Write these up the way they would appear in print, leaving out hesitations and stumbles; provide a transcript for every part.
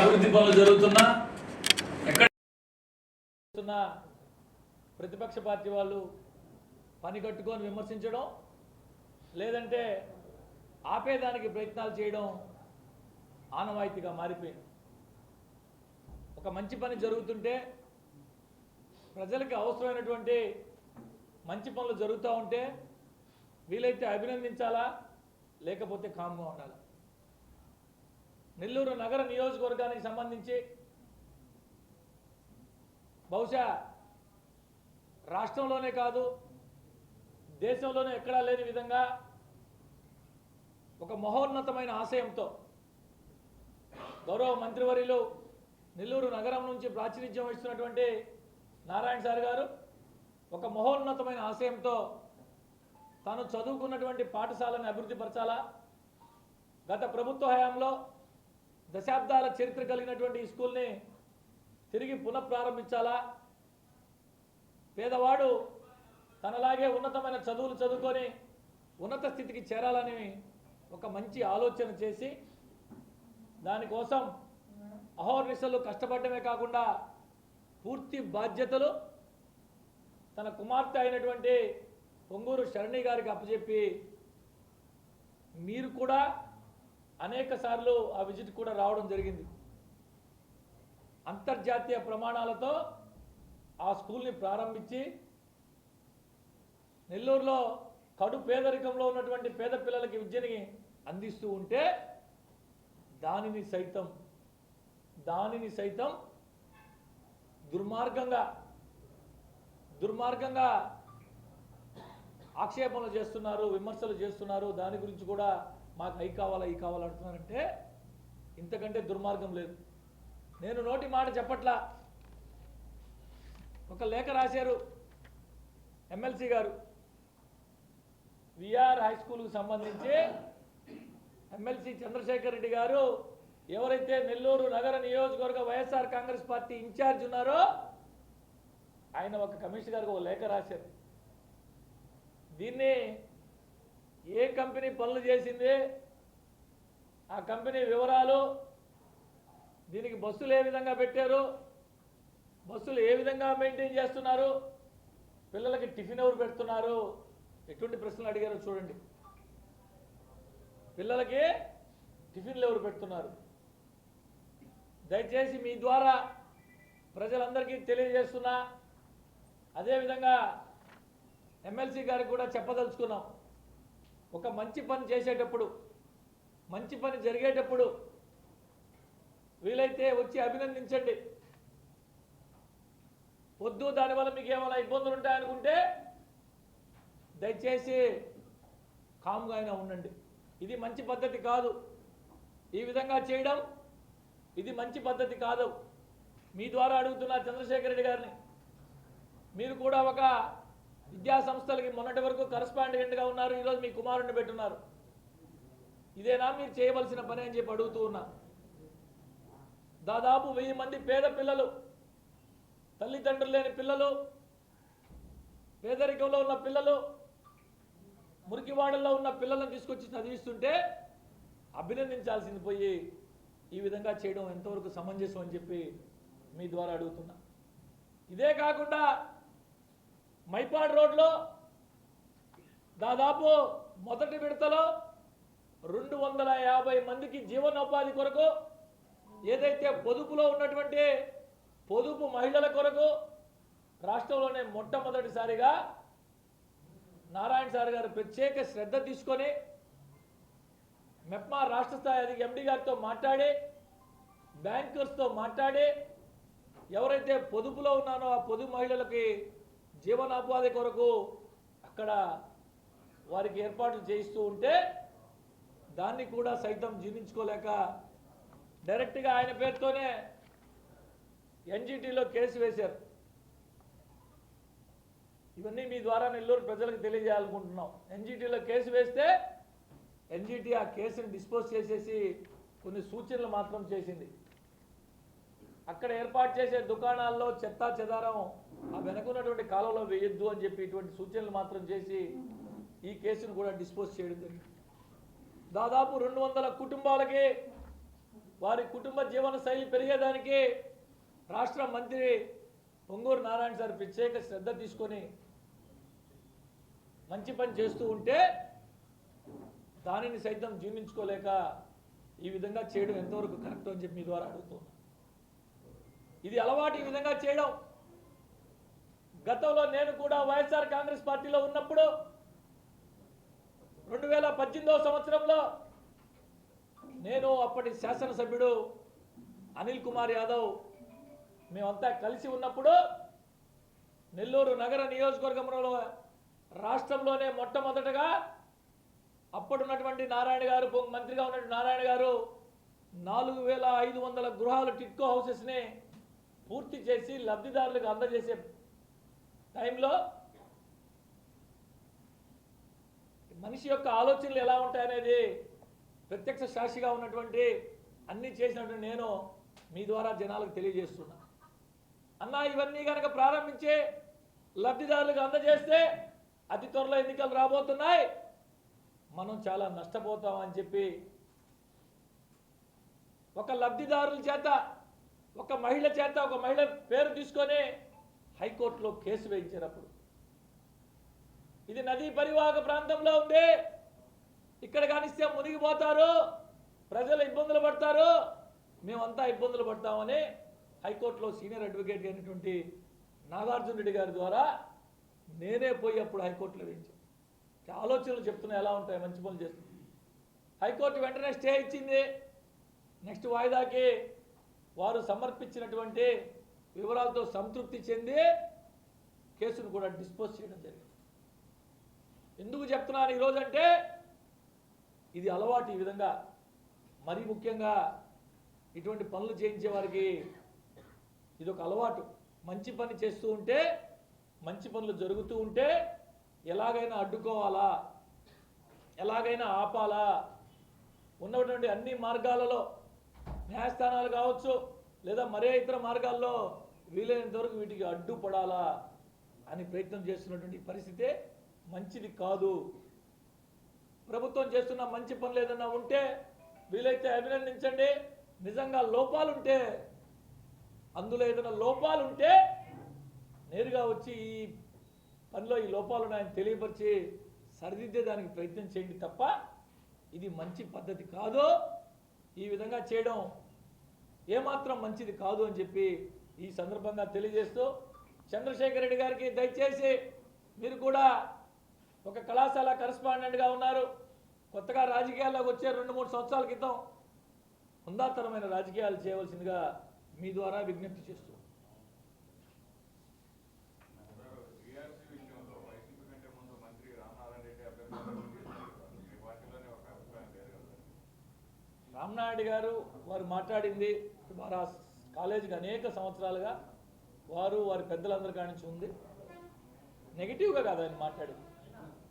అభివృద్ధి పనులు జరుగుతున్నా ఎక్కడ ప్రతిపక్ష పార్టీ వాళ్ళు పని కట్టుకొని విమర్శించడం లేదంటే ఆపేదానికి ప్రయత్నాలు చేయడం ఆనవాయితీగా మారిపోయింది. ఒక మంచి పని జరుగుతుంటే ప్రజలకు అవసరమైనటువంటి మంచి పనులు జరుగుతూ ఉంటే వీలైతే అభినందించాలా, లేకపోతే కామ్గా ఉండాలి. నెల్లూరు నగర నియోజకవర్గానికి సంబంధించి బహుశా రాష్ట్రంలోనే కాదు దేశంలోనే ఎక్కడా లేని విధంగా ఒక మహోన్నతమైన ఆశయంతో గౌరవ మంత్రివర్యులు నెల్లూరు నగరం నుంచి ప్రాతినిధ్యం వహిస్తున్నటువంటి నారాయణ సార్ గారు ఒక మహోన్నతమైన ఆశయంతో తాను చదువుకున్నటువంటి పాఠశాలను అభివృద్ధి పరచాలా, గత ప్రభుత్వ హయాంలో దశాబ్దాల చరిత్ర కలిగినటువంటి ఈ స్కూల్ని తిరిగి పునఃప్రారంభించాలా, పేదవాడు తనలాగే ఉన్నతమైన చదువులు చదువుకొని ఉన్నత స్థితికి చేరాలని ఒక మంచి ఆలోచన చేసి దానికోసం అహోనిశలు కష్టపడమే కాకుండా పూర్తి బాధ్యతలు తన కుమార్తె అయినటువంటి పొంగూరు శరణి గారికి అప్పచెప్పి మీరు కూడా అనేక సార్లు ఆ విజిట్ కూడా రావడం జరిగింది. అంతర్జాతీయ ప్రమాణాలతో ఆ స్కూల్ని ప్రారంభించి నెల్లూరులో కడు పేదరికంలో ఉన్నటువంటి పేద పిల్లలకి విద్యని అందిస్తూ ఉంటే దానిని సైతం దుర్మార్గంగా ఆక్షేపణలు చేస్తున్నారు, విమర్శలు చేస్తున్నారు. దాని గురించి కూడా మాకు అయి కావాలా ఈ కావాలా అంటున్నారంటే ఇంతకంటే దుర్మార్గం లేదు. నేను నోటి మాట చెప్పట్లా, ఒక లేఖ రాశారు ఎమ్మెల్సీ గారు. విఆర్ హై స్కూల్కు సంబంధించి ఎమ్మెల్సీ చంద్రశేఖర్ రెడ్డి గారు ఎవరైతే నెల్లూరు నగర నియోజకవర్గ వైఎస్ఆర్ కాంగ్రెస్ పార్టీ ఇన్ఛార్జ్ ఉన్నారో ఆయన ఒక కమిషనర్ గారికి ఒక లేఖ రాశారు. దీన్ని ఏ కంపెనీ పనులు చేసింది, ఆ కంపెనీ వివరాలు, దీనికి బస్సులు ఏ విధంగా పెట్టారు, బస్సులు ఏ విధంగా మెయింటైన్ చేస్తున్నారు, పిల్లలకి టిఫిన్ ఎవరు పెడుతున్నారు, ఎటువంటి ప్రశ్నలు అడిగారో చూడండి. పిల్లలకి టిఫిన్లు ఎవరు పెడుతున్నారు? దయచేసి మీ ద్వారా ప్రజలందరికీ తెలియజేస్తున్నా, అదేవిధంగా ఎమ్మెల్సీ గారికి కూడా చెప్పదలుచుకున్నాం. ఒక మంచి పని చేసేటప్పుడు, మంచి పని జరిగేటప్పుడు వీలైతే వచ్చి అభినందించండి. వద్దు దానివల్ల మీకు ఏమైనా ఇబ్బందులు ఉంటాయనుకుంటే దయచేసి కామ్గా అయినా ఉండండి. ఇది మంచి పద్ధతి కాదు. ఈ విధంగా చేయడం ఇది మంచి పద్ధతి కాదు. మీ ద్వారా అడుగుతున్న చంద్రశేఖర్ రెడ్డి గారిని, మీరు కూడా ఒక విద్యా సంస్థలకి మొన్నటి వరకు కరస్పాండెంట్గా ఉన్నారు, ఈరోజు మీ కుమారుడిని పెట్టున్నారు. ఇదేనా మీరు చేయవలసిన పని అని చెప్పి అడుగుతూ ఉన్నా. దాదాపు 1000 మంది పేద పిల్లలు, తల్లిదండ్రులు లేని పిల్లలు, పేదరికంలో ఉన్న పిల్లలు, మురికివాడల్లో ఉన్న పిల్లలను తీసుకొచ్చి చదివిస్తుంటే అభినందించాల్సింది పోయి ఈ విధంగా చేయడం ఎంతవరకు సమంజసం అని చెప్పి మీ ద్వారా అడుగుతున్నా. ఇదే కాకుండా మైపాడ్ రోడ్లో దాదాపు మొదటి విడతలో 250 మందికి జీవనోపాధి కొరకు ఏదైతే పొదుపులో ఉన్నటువంటి పొదుపు మహిళల కొరకు రాష్ట్రంలోనే మొట్టమొదటిసారిగా నారాయణ సార్ గారు ప్రత్యేక శ్రద్ధ తీసుకొని మెప్మా రాష్ట్ర స్థాయి ఎండి గారితో మాట్లాడి, బ్యాంకర్స్తో మాట్లాడి, ఎవరైతే పొదుపులో ఉన్నారో ఆ పొదుపు మహిళలకి జీవనోపాధి కొరకు అక్కడ వారికి ఏర్పాట్లు చేయిస్తూ ఉంటే దాన్ని కూడా సైతం జీర్ణించుకోలేక డైరెక్ట్గా ఆయన పేరుతోనే ఎన్జిటిలో కేసు వేశారు. ఇవన్నీ మీ ద్వారా నెల్లూరు ప్రజలకు తెలియజేయాలనుకుంటున్నాం. ఎన్జిటిలో కేసు వేస్తే ఎన్జిటి ఆ కేసుని డిస్పోజ్ చేసేసి కొన్ని సూచనలు మాత్రం చేసింది. అక్కడ ఏర్పాటు చేసే దుకాణాల్లో చెత్తా చెదారం ఆ వెనకున్నటువంటి కాలంలో వేయొద్దు అని చెప్పి ఇటువంటి సూచనలు మాత్రం చేసి ఈ కేసును కూడా డిస్పోజ్ చేయడం జరిగింది. దాదాపు 200 కుటుంబాలకి వారి కుటుంబ జీవన శైలి పెరిగేదానికి రాష్ట్ర మంత్రి పొంగూరు నారాయణ సార్ ప్రత్యేక శ్రద్ధ తీసుకొని మంచి పని చేస్తూ ఉంటే దానిని సైతం జీర్ణించుకోలేక ఈ విధంగా చేయడం ఎంతవరకు కరెక్ట్ అని చెప్పి మీ ద్వారా అడుగుతున్నా. ఇది అలవాటు ఈ విధంగా చేయడం. గతంలో నేను కూడా వైఎస్ఆర్ కాంగ్రెస్ పార్టీలో ఉన్నప్పుడు 2018వ సంవత్సరంలో నేను అప్పటి శాసనసభ్యుడు అనిల్ కుమార్ యాదవ్ మేమంతా కలిసి ఉన్నప్పుడు నెల్లూరు నగర నియోజకవర్గంలో రాష్ట్రంలోనే మొట్టమొదటగా అప్పుడున్నటువంటి నారాయణ గారు మంత్రిగా ఉన్నటువంటి నారాయణ గారు 4500 గృహాలు టిట్కో హౌసెస్ని పూర్తి చేసి లబ్ధిదారులకు అందజేసే టైంలో మనిషి యొక్క ఆలోచనలు ఎలా ఉంటాయనేది ప్రత్యక్ష సాక్షిగా ఉన్నటువంటి అన్ని చేసినటువంటి నేను మీ ద్వారా జనాలకు తెలియజేస్తున్నా. అన్నా ఇవన్నీ కనుక ప్రారంభించి లబ్ధిదారులకు అందజేస్తే అతి త్వరలో ఎన్నికలు రాబోతున్నాయి, మనం చాలా నష్టపోతామని చెప్పి ఒక లబ్ధిదారుల చేత ఒక మహిళ పేరు తీసుకొని హైకోర్టులో కేసు వేయించినప్పుడు ఇది నదీ పరివాహక ప్రాంతంలో ఉంది, ఇక్కడ కానిస్తే మునిగిపోతారు, ప్రజలు ఇబ్బందులు పడతారు, మేమంతా ఇబ్బందులు పడతామని హైకోర్టులో సీనియర్ అడ్వకేట్ అయినటువంటి నాగార్జున రెడ్డి గారి ద్వారా నేనే పోయి అప్పుడు హైకోర్టులో వేయించాను. ఆలోచనలు చెప్తున్నా ఎలా ఉంటాయి, మంచి పనులు చేస్తుంది. హైకోర్టు వెంటనే స్టే ఇచ్చింది. నెక్స్ట్ వాయిదాకి వారు సమర్పించినటువంటి వివరాలతో సంతృప్తి చెంది కేసును కూడా డిస్పోజ్ చేయడం జరిగింది. ఎందుకు చెప్తున్నాను ఈరోజంటే ఇది అలవాటు. ఈ విధంగా మరీ ముఖ్యంగా ఇటువంటి పనులు చేయించే వారికి ఇది ఒక అలవాటు. మంచి పని చేస్తూ ఉంటే, మంచి పనులు జరుగుతూ ఉంటే ఎలాగైనా అడ్డుకోవాలా, ఎలాగైనా ఆపాలా, ఉన్నటువంటి అన్ని మార్గాలలో న్యాయస్థానాలు కావచ్చు లేదా మరే ఇతర మార్గాల్లో వీలైనంత వరకు వీటికి అడ్డుపడాలా అని ప్రయత్నం చేస్తున్నటువంటి పరిస్థితే మంచిది కాదు. ప్రభుత్వం చేస్తున్న మంచి పనులు ఏదైనా ఉంటే వీలైతే అభినందించండి. నిజంగా లోపాలుంటే, అందులో ఏదైనా లోపాలుంటే నేరుగా వచ్చి ఈ పనిలో ఈ లోపాలు ఉన్నాయని తెలియపరిచి సరిదిద్దేదానికి ప్రయత్నం చేయండి తప్ప ఇది మంచి పద్ధతి కాదు. ఈ విధంగా చేయడం ఏమాత్రం మంచిది కాదు అని చెప్పి ఈ సందర్భంగా తెలియజేస్తూ, చంద్రశేఖర్ రెడ్డి గారికి దయచేసి మీరు కూడా ఒక కళాశాల కరెస్పాండెంట్గా ఉన్నారు, కొత్తగా రాజకీయాల్లోకి వచ్చే 2-3 సంవత్సరాల క్రితం హుందాతరమైన రాజకీయాలు చేయవలసిందిగా మీ ద్వారా విజ్ఞప్తి చేస్తూ రామనాయుడు గారు వారు మాట్లాడింది వారు ఆ కాలేజీకి అనేక సంవత్సరాలుగా వారి పెద్దలందరి కాడి నుంచి ఉంది. నెగిటివ్గా కాదు ఆయన మాట్లాడింది,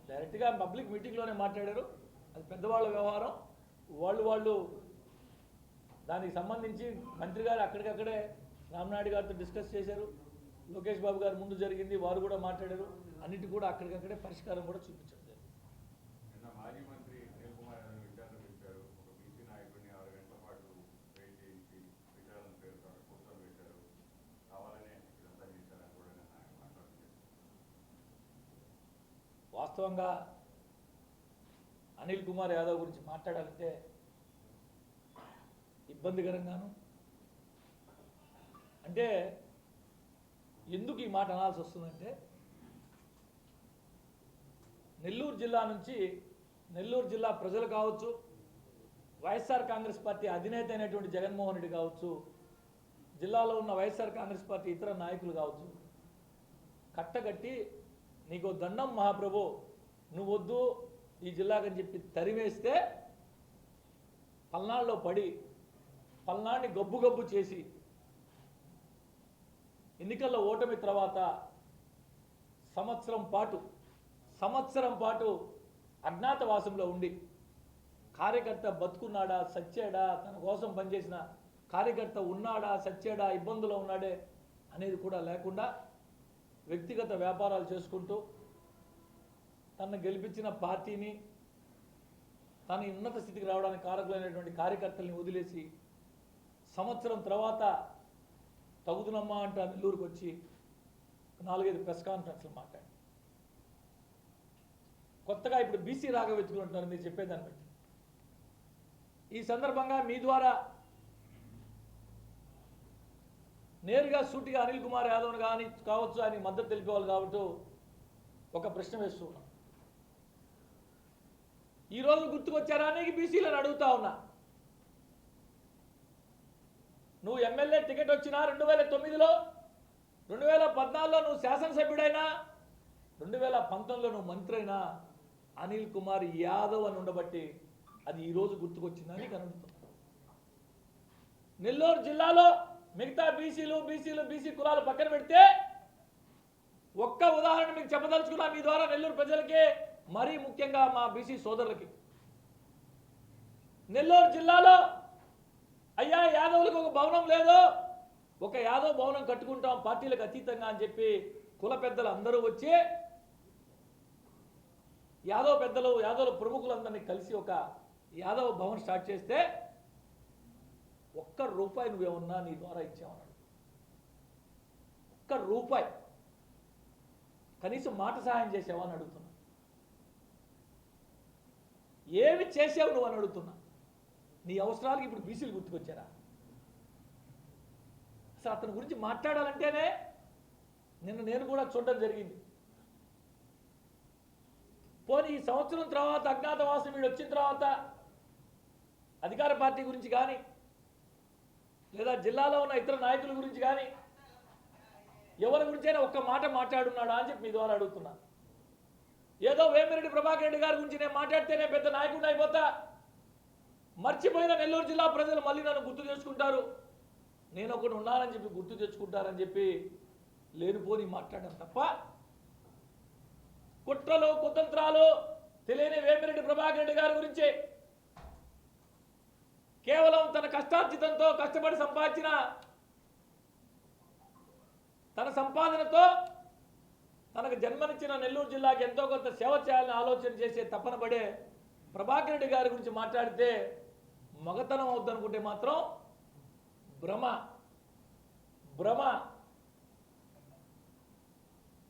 డైరెక్ట్గా పబ్లిక్ మీటింగ్లోనే మాట్లాడారు. అది పెద్దవాళ్ళ వ్యవహారం. వాళ్ళు దానికి సంబంధించి మంత్రి గారు అక్కడికక్కడే రామనాయుడు గారితో డిస్కస్ చేశారు. లోకేష్ బాబు గారు ముందు జరిగింది, వారు కూడా మాట్లాడారు. అన్నిటి కూడా అక్కడికక్కడే పరిష్కారం కూడా చూపించారు. వాస్తవంగా అనిల్ కుమార్ యాదవ్ గురించి మాట్లాడాలంటే ఇబ్బందికరంగాను, అంటే ఎందుకు ఈ మాట అనాల్సి వస్తుందంటే నెల్లూరు జిల్లా నుంచి నెల్లూరు జిల్లా ప్రజలు కావచ్చు, వైఎస్ఆర్ కాంగ్రెస్ పార్టీ అధినేత అయినటువంటి జగన్మోహన్ రెడ్డి కావచ్చు, జిల్లాలో ఉన్న వైఎస్ఆర్ కాంగ్రెస్ పార్టీ ఇతర నాయకులు కావచ్చు, కట్టగట్టి నీకు దండం మహాప్రభు నువ్వు వద్దు ఈ జిల్లాకని చెప్పి తరివేస్తే పల్నాడులో పడి పల్నాడిని గబ్బు చేసి ఎన్నికల్లో ఓటమి తర్వాత సంవత్సరం పాటు అజ్ఞాతవాసంలో ఉండి కార్యకర్త బతుకున్నాడా సచ్చాడా, తన కోసం పనిచేసిన కార్యకర్త ఉన్నాడా సచ్చాడా, ఇబ్బందులో ఉన్నాడే అనేది కూడా లేకుండా వ్యక్తిగత వ్యాపారాలు చేసుకుంటూ తనను గెలిపించిన పార్టీని తన ఉన్నత స్థితికి రావడానికి కారకులైనటువంటి కార్యకర్తల్ని వదిలేసి సంవత్సరం తర్వాత తగుదునమ్మా అంటూ నెల్లూరుకు వచ్చి 4-5 ప్రెస్ కాన్ఫరెన్స్లు మాట్లాడి కొత్తగా ఇప్పుడు బీసీ రాగా వెతుకుంటున్నారు మీరు చెప్పేదాన్ని బట్టి. ఈ సందర్భంగా మీ ద్వారా నేరుగా సూటిగా అనిల్ కుమార్ యాదవ్ కానీ కావచ్చు ఆయనకి మద్దతు తెలిపేవాళ్ళు కాబట్టి ఒక ప్రశ్న వేస్తున్నాం. ఈరోజు గుర్తుకొచ్చారా నీకు బీసీలను అడుగుతా ఉన్నా. నువ్వు ఎమ్మెల్యే టికెట్ వచ్చినా 2009లో, 2014లో నువ్వు శాసనసభ్యుడైనా, 2019లో నువ్వు మంత్రి అయినా అనిల్ కుమార్ యాదవ్ అని ఉండబట్టి అది ఈరోజు గుర్తుకొచ్చిందని కనుగొంటున్నా. నెల్లూరు జిల్లాలో మిగతా బీసీ కులాలు పక్కన పెడితే ఒక్క ఉదాహరణ మీకు చెప్పదలుచుకున్నా మీ ద్వారా నెల్లూరు ప్రజలకి, మరీ ముఖ్యంగా మా బీసీ సోదరులకి. నెల్లూరు జిల్లాలో అయ్యా యాదవులకు ఒక భవనం లేదు, ఒక యాదవ్ భవనం కట్టుకుంటాం పార్టీలకు అతీతంగా అని చెప్పి కుల పెద్దలు అందరూ వచ్చి యాదవ్ పెద్దలు యాదవుల ప్రముఖులందరినీ కలిసి ఒక యాదవ్ భవన్ స్టార్ట్ చేస్తే ₹1 నువ్వేమన్నా నీ ద్వారా ఇచ్చావన్నాడు. ₹1 కనీసం మాట సహాయం చేసావా అని అడుగుతున్నా. ఏమి చేసావు నువ్వు అని అడుగుతున్నా. నీ అవసరాలకు ఇప్పుడు బీసీలు గుర్తుకొచ్చారా? అసలు అతని గురించి మాట్లాడాలంటేనే నేను కూడా చూడడం జరిగింది. పోనీ ఈ సంవత్సరం తర్వాత అజ్ఞాతవాసం వీడు వచ్చిన తర్వాత అధికార పార్టీ గురించి కానీ లేదా జిల్లాలో ఉన్న ఇతర నాయకుల గురించి కానీ ఎవరి గురించైనా ఒక్క మాట మాట్లాడున్నాడా అని చెప్పి మీ ద్వారా అడుగుతున్నా. ఏదో వేమిరెడ్డి ప్రభాకర్ రెడ్డి గారి గురించి నేను మాట్లాడితేనే పెద్ద నాయకుడిని అయిపోతా, మర్చిపోయిన నెల్లూరు జిల్లా ప్రజలు మళ్ళీ నన్ను గుర్తు చేసుకుంటారు, నేను ఒకటి ఉన్నానని చెప్పి గుర్తు తెచ్చుకుంటారని చెప్పి లేనిపోని మాట్లాడడం తప్ప కుట్రలు కుతంత్రాలు తెలియని వేమిరెడ్డి ప్రభాకర్ రెడ్డి గారి గురించి కేవలం తన కష్టార్జితంతో కష్టపడి సంపాదించిన తన సంపాదనతో తనకు జన్మనిచ్చిన నెల్లూరు జిల్లాకి ఎంతో కొంత సేవ చేయాలని ఆలోచన చేసే తపన పడే ప్రభాకర్ రెడ్డి గారి గురించి మాట్లాడితే మగతనం అవుద్దనుకుంటే మాత్రం భ్రమ.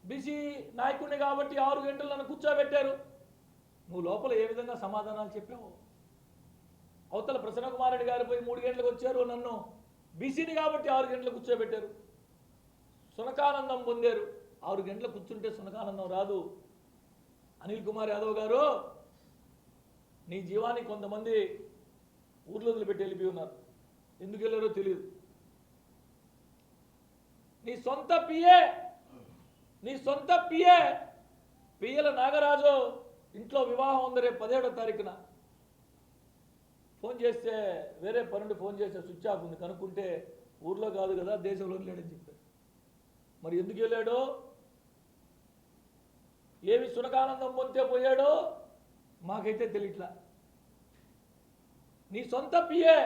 బీసీ నాయకుడిని కాబట్టి 6 గంటలు నన్ను కూర్చోబెట్టారు. నువ్వు లోపల ఏ విధంగా సమాధానాలు చెప్పావు? అవతల ప్రసన్న కుమార్ రెడ్డి గారు పోయి 3 గంటలకు వచ్చారు, నన్ను బీసీని కాబట్టి 6 గంటలకు కూర్చోబెట్టారు, సునకానందం పొందారు. 6 గంటలకు కూర్చుంటే సునకానందం రాదు. అనిల్ కుమార్ యాదవ్ గారు, నీ జీవాన్ని కొంతమంది ఊర్లో వదిలిపెట్టి వెళ్ళిపోయి ఉన్నారు. ఎందుకు వెళ్ళారో తెలియదు. నీ సొంత పియ్యల నాగరాజు ఇంట్లో వివాహం ఉంది రేపు 17వ తారీఖున. ఫోన్ చేస్తే వేరే పనుండి ఫోన్ చేస్తే స్విచ్ ఆఫ్ ఉంది. కనుక్కుంటే ఊర్లో కాదు కదా దేశంలో లేడని చెప్పారు. మరి ఎందుకు వెళ్ళాడో, ఏమి సునకానందం పొందితే పోయాడో మాకైతే తెలియట్లా. నీ సొంత పిఏ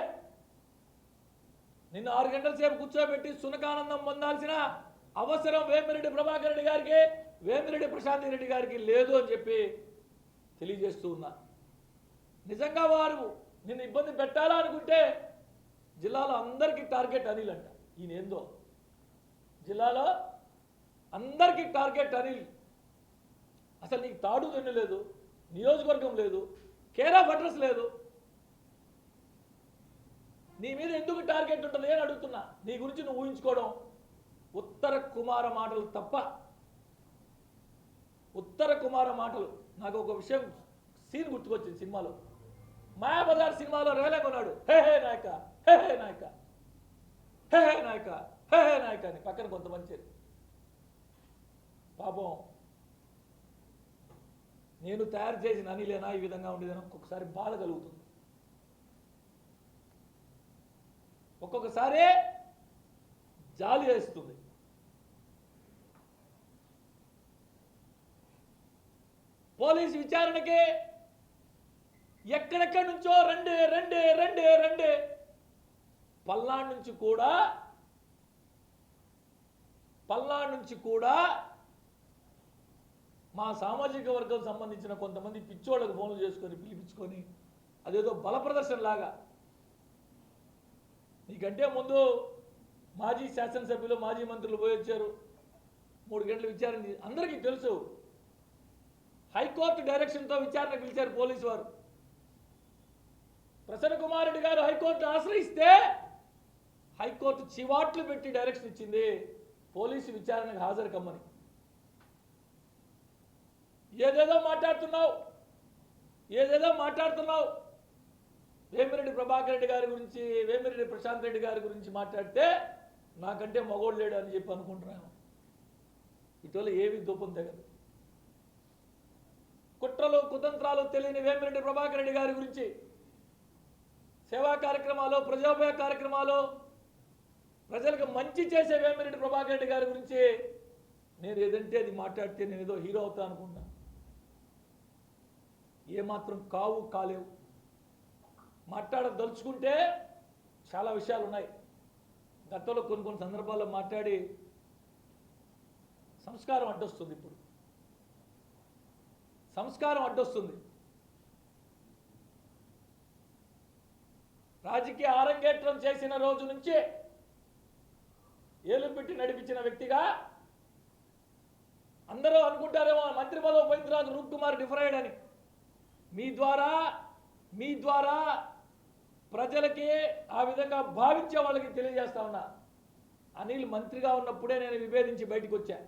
నిన్ను 6 గంటల సేపు కూర్చోబెట్టి సునకానందం పొందాల్సిన అవసరం వేమిరెడ్డి ప్రభాకర్ రెడ్డి గారికి, వేమిరెడ్డి ప్రశాంత్ రెడ్డి గారికి లేదు అని చెప్పి తెలియజేస్తూ ఉన్నా. నిజంగా వారు నిన్ను ఇబ్బంది పెట్టాలా అనుకుంటే జిల్లాలో అందరికీ టార్గెట్ అనిల్ అంట. ఈయనేందో జిల్లాలో అందరికీ టార్గెట్ అనిల్. అసలు నీకు తాడు దొన్ను లేదు, నియోజకవర్గం లేదు, కేర్ ఆఫ్ అడ్రస్ లేదు. నీ మీద ఎందుకు టార్గెట్ ఉంటుంది అని అడుగుతున్నా. నీ గురించి నువ్వు ఊహించుకోవడం ఉత్తర కుమార మాటలు తప్ప. ఉత్తర కుమార మాటలు. నాకు ఒక విషయం సీన్ గుర్తుకొచ్చింది సినిమాలో. మాయాబజార్ సినిమాలో రేలే కొన్నాడు, హే హే నాయక, హే హే నాయక, హే హే నాయక, హే హే నాయక అని పక్కన కొంతమంది. పాపం నేను తయారు చేసిన అనిలేనా ఈ విధంగా ఉండేదని ఒక్కొక్కసారి బాధ కలుగుతుంది. ఒక్కొక్కసారి జాలి వేస్తుంది. పోలీసు విచారణకి ఎక్కడెక్కడి నుంచో రండి పల్నాడు నుంచి కూడా మా సామాజిక వర్గం సంబంధించిన కొంతమంది పిచ్చోళ్ళకు ఫోన్లు చేసుకొని పిలిపించుకొని అదేదో బల ప్రదర్శన లాగా నీకంటే ముందు మాజీ శాసనసభ్యులు మాజీ మంత్రులు పోయి వచ్చారు, 3 గంటలు విచారణ అందరికీ తెలుసు. హైకోర్టు డైరెక్షన్తో విచారణ పిలిచారు పోలీసు వారు. ప్రసన్న కుమార్ రెడ్డి గారు హైకోర్టు ఆశ్రయిస్తే హైకోర్టు చివాట్లు పెట్టి డైరెక్షన్ ఇచ్చింది పోలీసు విచారణకు హాజరు కమ్మని. ఏదేదో మాట్లాడుతున్నావు. వేమిరెడ్డి ప్రభాకర్ రెడ్డి గారి గురించి, వేమిరెడ్డి ప్రశాంత్ రెడ్డి గారి గురించి మాట్లాడితే నాకంటే మగోడు లేడు అని చెప్పి అనుకుంటున్నాను. ఇటీవల ఏవి దూపం తెగదు. కుట్రలు కుతంత్రాలు తెలియని వేమిరెడ్డి ప్రభాకర్ రెడ్డి గారి గురించి సేవా కార్యక్రమాలు, ప్రజోపయోగ కార్యక్రమాలు, ప్రజలకు మంచి చేసే వేమిరెడ్డి ప్రభాకర్ రెడ్డి గారి గురించి నేను ఏదంటే అది మాట్లాడితే నేను ఏదో హీరో అవుతా అనుకుంటా. ఏమాత్రం కాలేవు. మాట్లాడదలుచుకుంటే చాలా విషయాలు ఉన్నాయి. గతంలో కొన్ని సందర్భాల్లో మాట్లాడి సంస్కారం అడ్డొస్తుంది. ఇప్పుడు సంస్కారం అడ్డొస్తుంది. రాజకీయ ఆరంగేట్రం చేసిన రోజు నుంచే ఏలు పెట్టి నడిపించిన వ్యక్తిగా అందరూ అనుకుంటారేమో మంత్రి పదవి పోయిన తర్వాత రూప్ కుమార్ డిఫరైడ్ అని. మీ ద్వారా ప్రజలకి ఆ విధంగా భావించే వాళ్ళకి తెలియజేస్తా ఉన్నా. అనిల్ మంత్రిగా ఉన్నప్పుడే నేను విభేదించి బయటకు వచ్చా.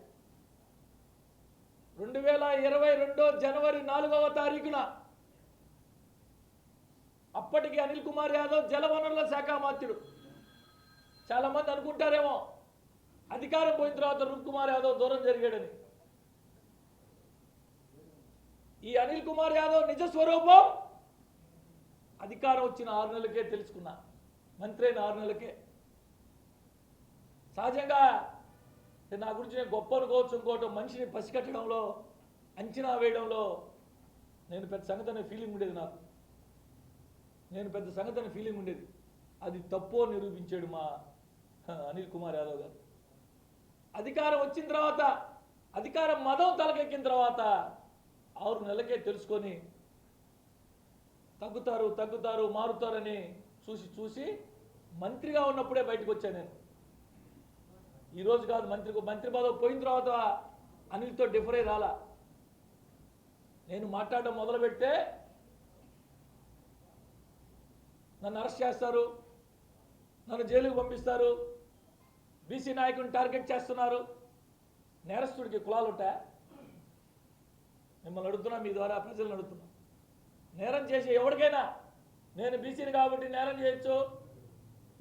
2022 జనవరి 4వ తారీఖున అప్పటికి అనిల్ కుమార్ యాదవ్ జలవనరుల శాఖ మంత్రుడు. చాలా మంది అనుకుంటారేమో అధికారం పోయిన తర్వాత రూప్ కుమార్ యాదవ్ దూరం జరిగాడని. ఈ అనిల్ కుమార్ యాదవ్ నిజ స్వరూపం అధికారం వచ్చిన 6 నెలలకే తెలుసుకున్నా. మంత్రి అయిన 6 నెలలకే. సహజంగా నా గురించి నేను గొప్ప అనుకోవచ్చు, ఇంకోవటం మనిషిని పసికట్టడంలో, అంచనా వేయడంలో నేను పెద్ద సంగతి ఫీలింగ్ ఉండేది. పెద్ద సంగతి ఫీలింగ్ ఉండేది. అది తప్పో నిరూపించాడు మా అనిల్ కుమార్ యాదవ్ గారు. అధికారం వచ్చిన తర్వాత, అధికారం మదం తలకెక్కిన తర్వాత 6 నెలలకే తెలుసుకొని తగ్గుతారు మారుతారని చూసి మంత్రిగా ఉన్నప్పుడే బయటకు వచ్చాను నేను. ఈరోజు కాదు, మంత్రి పదవి పోయిన తర్వాత అనిల్తో డిఫర్ అయి రాలా. నేను మాట్లాడడం మొదలు పెడితే నన్ను అరెస్ట్ చేస్తారు, నన్ను జైలుకు పంపిస్తారు, బీసీ నాయకుడిని టార్గెట్ చేస్తున్నారు. నేరస్తుడికి కులాలు ఉంటాయా? మిమ్మల్ని అడుగుతున్నా, మీ ద్వారా ప్రజలను అడుగుతున్నా. నేరం చేసే ఎవరికైనా నేను బీసీని కాబట్టి నేరం చేయొచ్చు,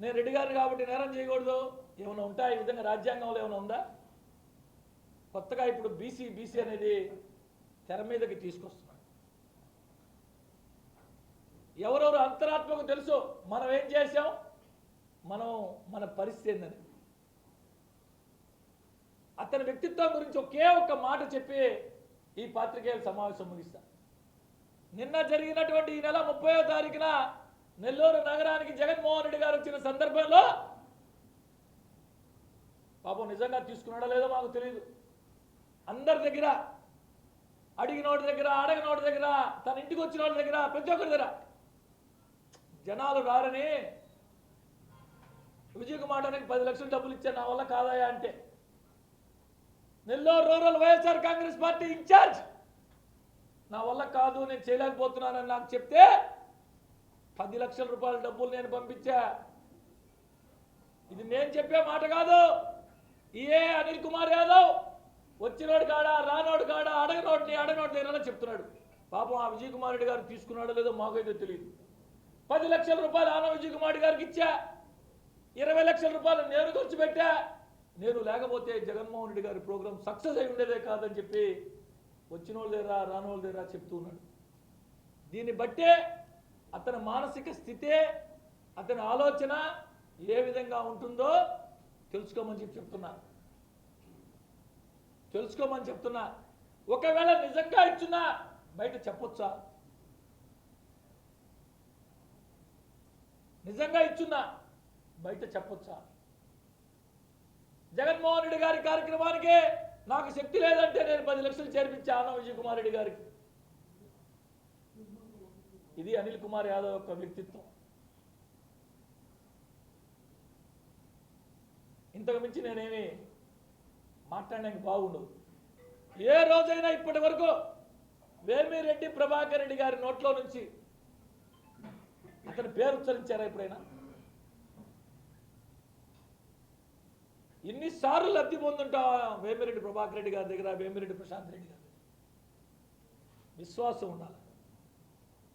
నేను రెడ్డి గారిని కాబట్టి నేరం చేయకూడదు ఏమైనా ఉంటా? ఈ విధంగా రాజ్యాంగంలో ఏమైనా ఉందా? కొత్తగా ఇప్పుడు బీసీ అనేది తెర మీదకి తీసుకొస్తున్నాడు. ఎవరెవరు అంతరాత్మకు తెలుసు మనం ఏం చేశాం, మన పరిస్థితి ఏందని. అతని వ్యక్తిత్వం గురించి ఒకే ఒక్క మాట చెప్పి ఈ పాత్రికేయుల సమావేశం ముగిస్తా. నిన్న జరిగినటువంటి ఈ నెల 30వ తారీఖున నెల్లూరు నగరానికి జగన్మోహన్ రెడ్డి గారు వచ్చిన సందర్భంలో పాపం నిజంగా తీసుకున్నాడో లేదో మాకు తెలియదు. అందరి దగ్గర, అడిగినోడి దగ్గర, అడగనోడి దగ్గర, తన ఇంటికి వచ్చిన వాళ్ళ దగ్గర, ప్రతి ఒక్కరి దగ్గర జనాలు రారని విజయ్ కుమార్కి 10 లక్షలు డబ్బులు ఇచ్చా, నా వల్ల కాదాయా అంటే Nellore rural YSR Congress party in-charge నా వల్ల కాదు, నేను చేయలేకపోతున్నానని నాకు చెప్తే 10 లక్షల రూపాయల డబ్బులు నేను పంపించా. ఇది నేను చెప్పే మాట కాదు. ఏ అనిల్ కుమార్ యాదవ్ వచ్చినోడు కాడా, రానోడు కాడా, అడగనోడు దగ్గర చెప్తున్నాడు. పాపం ఆ విజయ్ కుమార్ రెడ్డి గారు తీసుకున్నాడో లేదో మాకైతే తెలియదు. 10 లక్షల రూపాయలు ఆన విజయ్ కుమార్ రెడ్డి గారికి ఇచ్చా, 20 లక్షల రూపాయలు నేను ఖర్చు పెట్టా. నేను లేకపోతే జగన్మోహన్ రెడ్డి గారి ప్రోగ్రాం సక్సెస్ అయి ఉండేదే కాదని చెప్పి వచ్చినోళ్ళ దగ్గర రానోళ్ళ దగ్గర చెప్తున్నాడు. దీన్ని బట్టే అతని మానసిక స్థితే, అతని ఆలోచన ఏ విధంగా ఉంటుందో తెలుసుకోమని చెప్తున్నా. ఒకవేళ నిజంగా ఇచ్చున్నా బయట చెప్పొచ్చా? నిజంగా ఇచ్చున్నా బయట చెప్పొచ్చా? జగన్మోహన్ రెడ్డి గారి కార్యక్రమానికి నాకు శక్తి లేదంటే నేను 10 లక్షలు చేర్పించా ఆనం విజయ్ కుమార్ రెడ్డి గారికి. ఇది అనిల్ కుమార్ యాదవ్ యొక్క వ్యక్తిత్వం. ఇంతకు మించి నేనేమి మాట్లాడడానికి బాగుండదు. ఏ రోజైనా ఇప్పటి వరకు వేమిరెడ్డి ప్రభాకర్ రెడ్డి గారి నోట్లో నుంచి అతని పేరు ఉచ్చరించారా ఎప్పుడైనా? ఎన్నిసార్లు లబ్ధి పొందుంటావా వేమిరెడ్డి ప్రభాకర్ రెడ్డి గారి దగ్గర, వేమిరెడ్డి ప్రశాంత్ రెడ్డి గారి దగ్గర? విశ్వాసం ఉండాలి.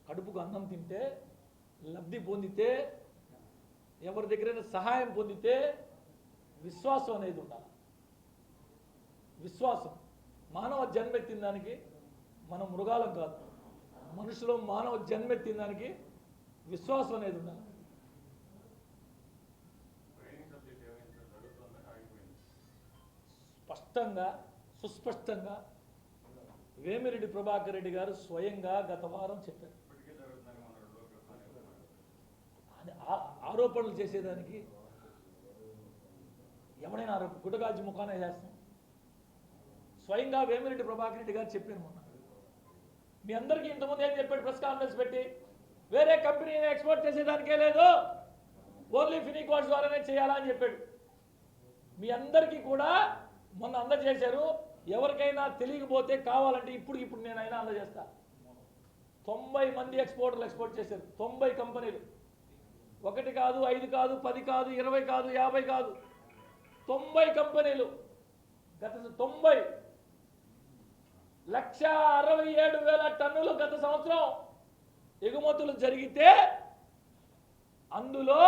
కడుపుకు అన్నం తింటే, లబ్ధి పొందితే, ఎవరి దగ్గరైనా సహాయం పొందితే విశ్వాసం అనేది ఉండాలి. విశ్వాసం. మానవ జన్మెత్తిన దానికి మనం మృగాలం కాదు, మనుషులు మానవ జన్మెత్తిన దానికి విశ్వాసం అనేది ఉండాలి. స్పష్టంగా సుస్పష్టంగా వేమిరెడ్డి ప్రభాకర్ రెడ్డి గారు స్వయంగా గత వారం చెప్పారు. ఆరోపణలు చేసేదానికి ఎవరైనా గుటగాజి ముఖానే చేస్తాం. స్వయంగా వేమిరెడ్డి ప్రభాకర్ రెడ్డి గారు చెప్పారు మొన్న. మీ అందరికీ ఇంతకుముందు ఏం చెప్పాడు? ప్రెస్ కాన్ఫరెన్స్ పెట్టి వేరే కంపెనీని ఎక్స్పోర్ట్ చేసేదానికే లేదు, ఓన్లీ ఫినిక్వాడ్స్ ద్వారానే చేయాలా అని చెప్పాడు. మీ అందరికీ కూడా మొన్న అందజేశారు. ఎవరికైనా తెలియకపోతే కావాలంటే ఇప్పుడు నేనైనా అందజేస్తా. 90 మంది ఎక్స్పోర్టర్లు ఎక్స్పోర్ట్ చేశారు. 90 కంపెనీలు. 1 కాదు, 5 కాదు, 10 కాదు, 20 కాదు, 50 కాదు, 90 కంపెనీలు. గత 90 1,67,000 టన్నులు గత సంవత్సరం ఎగుమతులు జరిగితే అందులో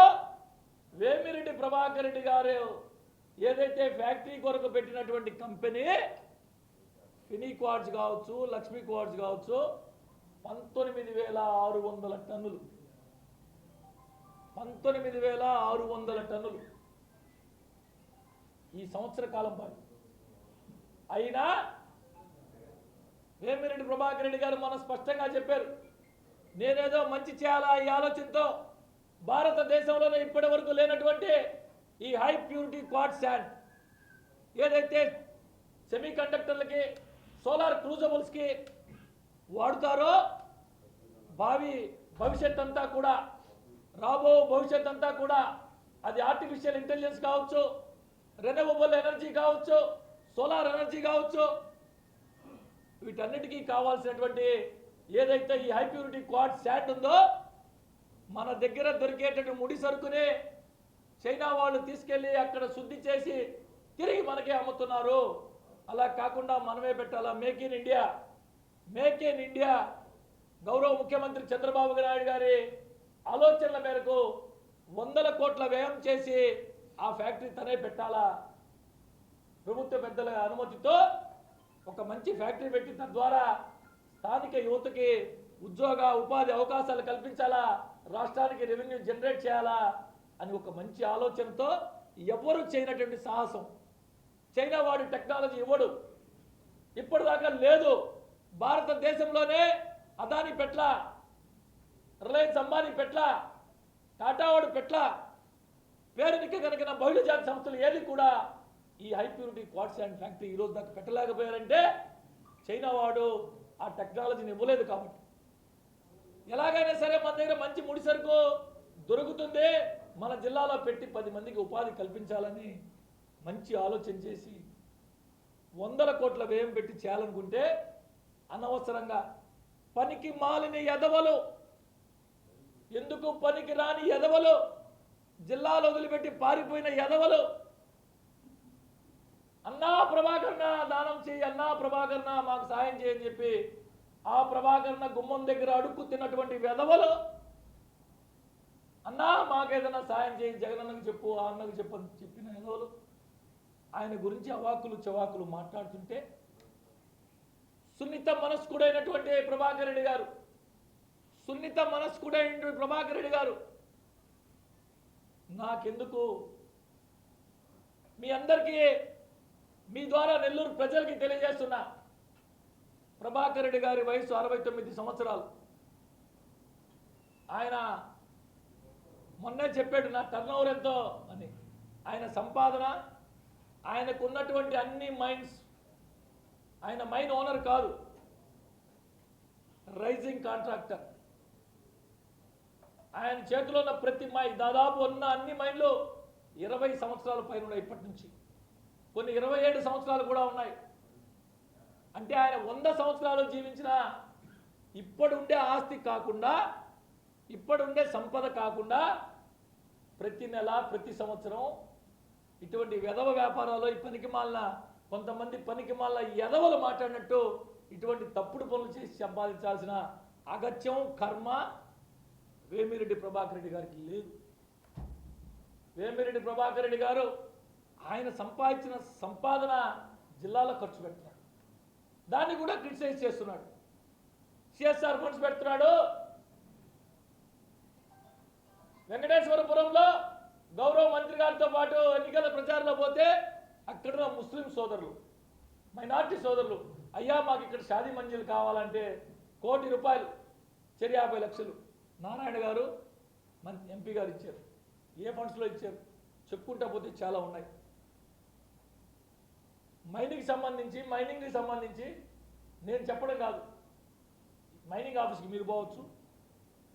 వేమిరెడ్డి ప్రభాకర్ రెడ్డి గారు ఏదైతే ఫ్యాక్టరీ కొరకు పెట్టినటువంటి కంపెనీ ఫినిక్వాడ్స్ కావచ్చు, లక్ష్మీ క్వాడ్స్ కావచ్చు, 19,600 టన్నులు. 19,600 టన్నులు ఈ సంవత్సర కాలం పాటు. అయినా వేమిరెడ్డి ప్రభాకర్ రెడ్డి గారు మన స్పష్టంగా చెప్పారు, నేనేదో మంచి చేయాలా ఈ ఆలోచనతో భారతదేశంలోనే ఇప్పటి వరకు లేనటువంటి ఈ హై ప్యూరిటీ క్వార్ట్జ్ శాండ్ ఏదైతే సెమీ కండక్టర్లకి, సోలార్ క్రూజబుల్స్కి వాడుతారో, భవిష్యత్ అంతా కూడా, రాబో భవిష్యత్ అంతా కూడా, అది ఆర్టిఫిషియల్ ఇంటెలిజెన్స్ కావచ్చు, రెన్యూవబుల్ ఎనర్జీ కావచ్చు, సోలార్ ఎనర్జీ కావచ్చు, వీటన్నిటికీ కావాల్సినటువంటి ఏదైతే ఈ హై ప్యూరిటీ క్వార్ట్జ్ శాండ్ ఉందో మన దగ్గర దొరికేటటువంటి ముడి సరుకుని చైనా వాళ్ళు తీసుకెళ్ళి అక్కడ శుద్ధి చేసి తిరిగి మనకే అమ్ముతున్నారు. అలా కాకుండా మనమే పెట్టాలా. Make in India, make in India గౌరవ ముఖ్యమంత్రి చంద్రబాబు నాయుడు గారి ఆలోచనల మేరకు 100 కోట్ల వ్యయం చేసి ఆ ఫ్యాక్టరీ తనే పెట్టాలా. ప్రభుత్వ పెద్దల అనుమతితో ఒక మంచి ఫ్యాక్టరీ పెట్టి తద్వారా స్థానిక యువతకి ఉద్యోగ ఉపాధి అవకాశాలు కల్పించాలా, రాష్ట్రానికి రెవెన్యూ జనరేట్ చేయాలా అని ఒక మంచి ఆలోచనతో ఎవరు చేయనటువంటి సాహసం. చైనా వాడి టెక్నాలజీ ఇవ్వడు, ఇప్పటిదాకా లేదు. భారతదేశంలోనే అదాని పెట్ల, రిలయన్స్ అంబానీ పెట్ల, టాటా వాడు పెట్ల, పేరునికి కనుక బహుళ జాతి సంస్థలు ఏది కూడా ఈ high purity quartz sand factory ఈరోజు దాకా పెట్టలేకపోయారంటే చైనా వాడు ఆ టెక్నాలజీని ఇవ్వలేదు. కాబట్టి ఎలాగైనా సరే మన దగ్గర మంచి ముడి సరుకు దొరుకుతుంది, మన జిల్లాలో పెట్టి 10 మందికి ఉపాధి కల్పించాలని మంచి ఆలోచన చేసి 100 కోట్ల వ్యయం పెట్టి చేయాలనుకుంటే అనవసరంగా పనికి మాలిన ఎదవలు, ఎందుకు పనికి రాని ఎదవలు, జిల్లాలో వదిలిపెట్టి పారిపోయిన ఎదవలు, అన్నా ప్రభాకరణ దానం చేయి, అన్నా ప్రభాకరణ మాకు సాయం చేయని చెప్పి ఆ ప్రభాకరణ గుమ్మం దగ్గర అడుక్కు తిన్నటువంటి వెధవలు, అన్నా మాకేదైనా సాయం చేయి, జగనన్నకు చెప్పు, ఆ అన్నకు చెప్పు అని చెప్పిన వెధవలు ఆయన గురించి అవాకులు చవాకులు మాట్లాడుతుంటే సున్నిత మనస్కుడైనటువంటి ప్రభాకర్ రెడ్డి గారు, సున్నిత మనస్కుడైనటువంటి ప్రభాకర్ రెడ్డి గారు నాకెందుకు మీ అందరికీ మీ ద్వారా నెల్లూరు ప్రజలకి తెలియజేస్తున్నా, ప్రభాకర్ రెడ్డి గారి వయసు 69 సంవత్సరాలు. ఆయన మొన్నే చెప్పాడు నా టర్నోవర్ ఎంతో అని. ఆయన సంపాదన, ఆయనకు ఉన్నటువంటి అన్ని మైన్స్, ఆయన మైన్ ఓనర్ కాదు, రైజింగ్ కాంట్రాక్టర్. ఆయన చేతిలో ఉన్న ప్రతి మైన్, దాదాపు ఉన్న అన్ని మైన్లు 20 సంవత్సరాల పైన ఉన్నాయి ఇప్పటి నుంచి, కొన్ని 27 సంవత్సరాలు కూడా ఉన్నాయి. అంటే ఆయన 100 సంవత్సరాలు జీవించిన ఇప్పుడుండే ఆస్తి కాకుండా, ఇప్పుడుండే సంపద కాకుండా ప్రతి నెల ప్రతి సంవత్సరం ఇటువంటి వెధవ వ్యాపారాలు, ఈ పనికిమాలిన కొంతమంది పనికిమాలిన ఎదవలు మాట్లాడినట్టు ఇటువంటి తప్పుడు పనులు చేసి సంపాదించాల్సిన అగత్యం కర్మ వేమిరెడ్డి ప్రభాకర్ రెడ్డి గారికి లేదు. వేమిరెడ్డి ప్రభాకర్ రెడ్డి గారు ఆయన సంపాదించిన సంపాదన జిల్లాలో ఖర్చు పెడుతున్నాడు, దాన్ని కూడా క్రిటిసైజ్ చేస్తున్నాడు. సిఎస్ఆర్ ఫండ్స్ పెడుతున్నాడు. వెంకటేశ్వరపురంలో గౌరవ మంత్రి గారితో పాటు ఎన్నికల ప్రచారంలో పోతే అక్కడ ముస్లిం సోదరులు, మైనార్టీ సోదరులు, అయ్యా మాకు ఇక్కడ షాదీ మంజిల్ కావాలంటే ₹1 కోటి చెరి 50 లక్షలు నారాయణ గారు ఎంపీ గారు ఇచ్చారు. ఏ ఫండ్స్లో ఇచ్చారు చెప్పుకుంటా పోతే చాలా ఉన్నాయి. మైనింగ్కి సంబంధించి నేను చెప్పడం కాదు, మైనింగ్ ఆఫీస్కి మీరు పోవచ్చు,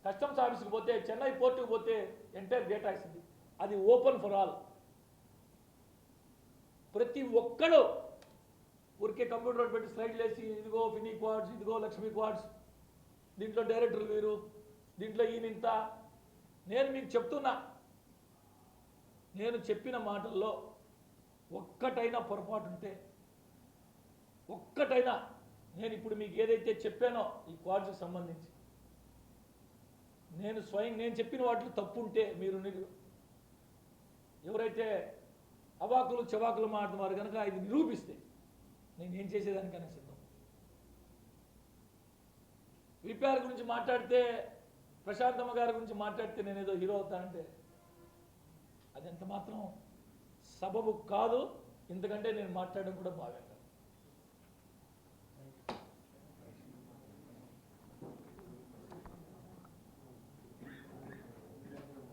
కస్టమ్స్ ఆఫీస్కి పోతే, చెన్నై పోర్టుకి పోతే ఎంటైర్ డేటా ఇస్తుంది. అది ఓపెన్ ఫర్ ఆల్. ప్రతి ఒక్కడు ఊరికే కంప్యూటర్ పెట్టి స్లైడ్లు వేసి ఇదిగో ఫినీ క్వాడ్స్, ఇదిగో లక్ష్మీ క్వాడ్స్, దీంట్లో డైరెక్టర్లు వీరు, దీంట్లో ఈయనింత. నేను మీకు చెప్తున్నా, నేను చెప్పిన మాటల్లో ఒక్కటైనా పొరపాటు ఉంటే, ఒక్కటైనా నేను ఇప్పుడు మీకు ఏదైతే చెప్పానో ఈ క్వాడ్స్కి సంబంధించి నేను చెప్పిన వాటిలో తప్పు ఉంటే మీరు ఎవరైతే అవాకులు చవాకులు మాట్లాడుతున్నారు కనుక ఇది నిరూపిస్తే నేను ఏం చేసేదానికైనా సిద్ధం. విపిఆర్ గురించి మాట్లాడితే, ప్రశాంతమ్మ గారి గురించి మాట్లాడితే నేను ఏదో హీరో అవుతానంటే అది ఎంత మాత్రం సబబు కాదు. ఇంతకంటే నేను మాట్లాడడం కూడా బాగా